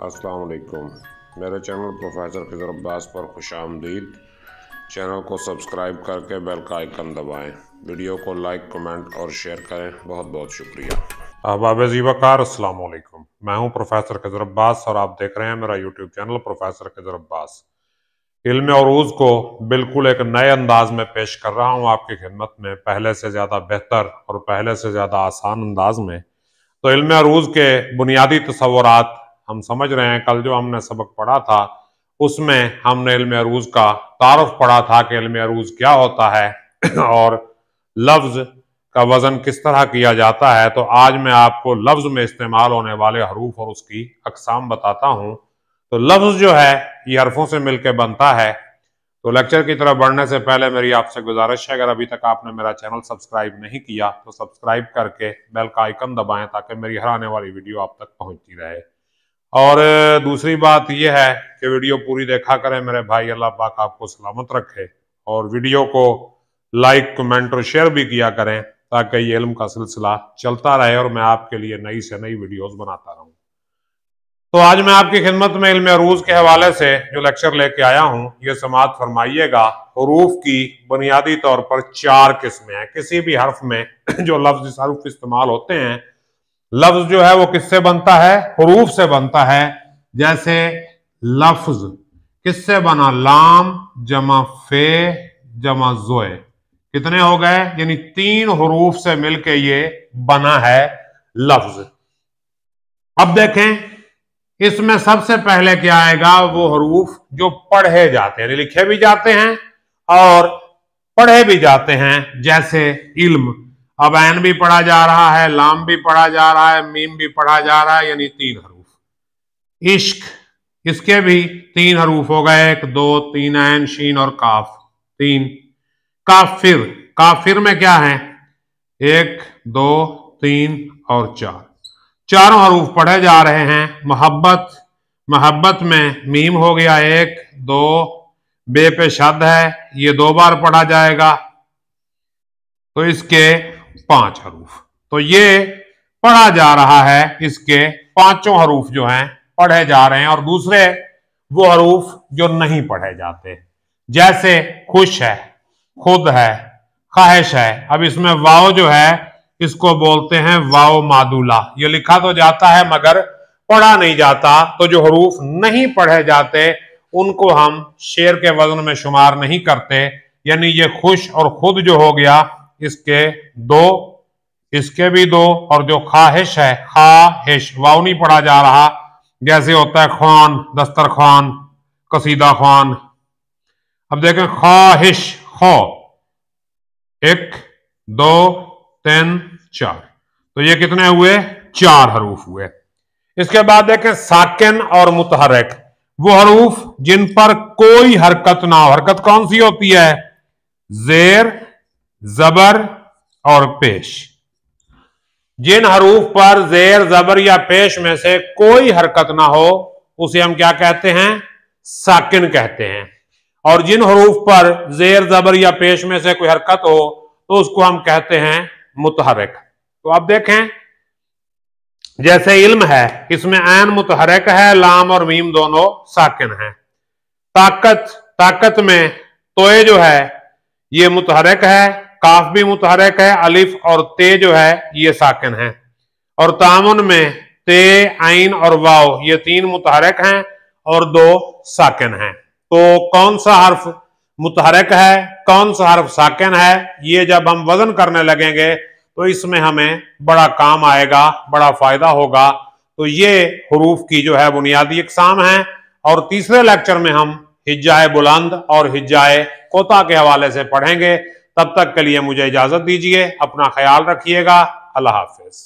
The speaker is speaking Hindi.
अस्सलाम वालेकुम। मेरे चैनल प्रोफेसर खिज़र अब्बास पर खुशामदीद। चैनल को सब्सक्राइब करके बेल का आइकन दबाएं। वीडियो को लाइक, कमेंट और शेयर करें। बहुत बहुत शुक्रिया। अहबाब ज़ीवकार, अस्सलाम वालेकुम। मैं हूं प्रोफेसर खिज़र अब्बास और आप देख रहे हैं मेरा YouTube channel professor Khizar Abbas. इल्म अरूज को बिल्कुल एक नए अंदाज में पेश कर रहा हूं आपकी खिदमत में, पहले से ज़्यादा बेहतर और पहले से ज़्यादा आसान अंदाज में। तो इल्म अरूज के बुनियादी तसव्वुरात हम समझ रहे हैं। कल जो हमने सबक पढ़ा था उसमें हमने इल्म अरूज का तारुफ पढ़ा था कि इल्म अरूज क्या होता है और लफ्ज का वजन किस तरह किया जाता है। तो आज मैं आपको लफ्ज में इस्तेमाल होने वाले हरूफ और उसकी अकसाम बताता हूं। तो लफ्ज जो है ये हरफों से मिलकर बनता है। तो लेक्चर की तरफ बढ़ने से पहले मेरी आपसे गुजारिश है, अगर अभी तक आपने मेरा चैनल सब्सक्राइब नहीं किया तो सब्सक्राइब करके बेल का आइकन दबाएं ताकि मेरी हर आने वाली वीडियो आप तक पहुंचती रहे। और दूसरी बात यह है कि वीडियो पूरी देखा करें मेरे भाई। अल्लाह पाक आपको सलामत रखे। और वीडियो को लाइक, कमेंट और शेयर भी किया करें ताकि ये इल्म का सिलसिला चलता रहे और मैं आपके लिए नई से नई वीडियोस बनाता रहूं। तो आज मैं आपकी खिदमत में इल्म अरूज के हवाले से जो लेक्चर लेके आया हूं, ये समाअत फरमाइएगा। हुरूफ की बुनियादी तौर पर 4 किस्में हैं। किसी भी हर्फ में जो लफ्ज इस हर्फ इस्तेमाल होते हैं, लफ्ज जो है वो किससे बनता है? हुरूफ से बनता है। जैसे लफ्ज किससे बना? लाम जमा फे जमा जोए। कितने हो गए? यानी 3 हुरूफ से मिलके ये बना है लफ्ज। अब देखें इसमें सबसे पहले क्या आएगा? वो हरूफ जो पढ़े जाते हैं, लिखे भी जाते हैं और पढ़े भी जाते हैं। जैसे इल्म, अब ऐन भी पढ़ा जा रहा है, लाम भी पढ़ा जा रहा है, मीम भी पढ़ा जा रहा है, यानी 3 हरूफ। इश्क, इसके भी 3 हरूफ हो गए, 1 2 3 ऐन शीन और काफ 3। काफिर, काफिर में क्या है? 1 2 3 और 4, चारों हरूफ पढ़े जा रहे हैं। मोहब्बत, मोहब्बत में मीम हो गया 1 2, बे पे शद है, ये 2 बार पढ़ा जाएगा, तो इसके 5 हरूफ। तो ये पढ़ा जा रहा है, इसके 5 हरूफ जो हैं पढ़े जा रहे हैं। और दूसरे वो हरूफ जो नहीं पढ़े जाते, जैसे खुश है, खुद है, ख्वाहिश है। अब इसमें वाव जो है इसको बोलते हैं वाव मादूला। ये लिखा तो जाता है मगर पढ़ा नहीं जाता। तो जो हरूफ नहीं पढ़े जाते उनको हम शेर के वजन में शुमार नहीं करते। यानी ये खुश और खुद जो हो गया, इसके 2, इसके भी 2। और जो ख्वाहिश है, ख्वाहिश, वाव नहीं पढ़ा जा रहा। जैसे होता है ख्वान, दस्तरख्वान, कसीदा ख्वान। अब देखें ख्वाहिश, खो 1 2 3 4, तो ये कितने हुए? 4 हरूफ हुए। इसके बाद देखें साकिन और मुतहरक, वो हरूफ जिन पर कोई हरकत ना हो। हरकत कौन सी होती है? जेर, जबर और पेश। जिन हरूफ पर जेर, जबर या पेश में से कोई हरकत ना हो उसे हम क्या कहते हैं? साकिन कहते हैं। और जिन हरूफ पर जेर, जबर या पेश में से कोई हरकत हो तो उसको हम कहते हैं मुतहरक। तो अब देखें जैसे इल्म है, इसमें ऐन मुतहरक है, लाम और मीम दोनों साकिन हैं। ताकत, ताकत में तोए जो है ये मुतहरक है, काफ भी मुतहरक है, अलिफ और ते जो है ये साकिन है। और तामुन में ते, आइन और वाव ये 3 मुतहरक हैं और 2 साकिन हैं। तो कौन सा हर्फ मुतहरक है, कौन सा हर्फ साकिन है, ये जब हम वजन करने लगेंगे तो इसमें हमें बड़ा काम आएगा, बड़ा फायदा होगा। तो ये हुरूफ की जो है बुनियादी अक़साम है। और तीसरे लेक्चर में हम हिज्जाए बुलंद और हिज्जाए कोता के हवाले से पढ़ेंगे। तब तक के लिए मुझे इजाजत दीजिए। अपना ख्याल रखिएगा। अल्लाह हाफिज।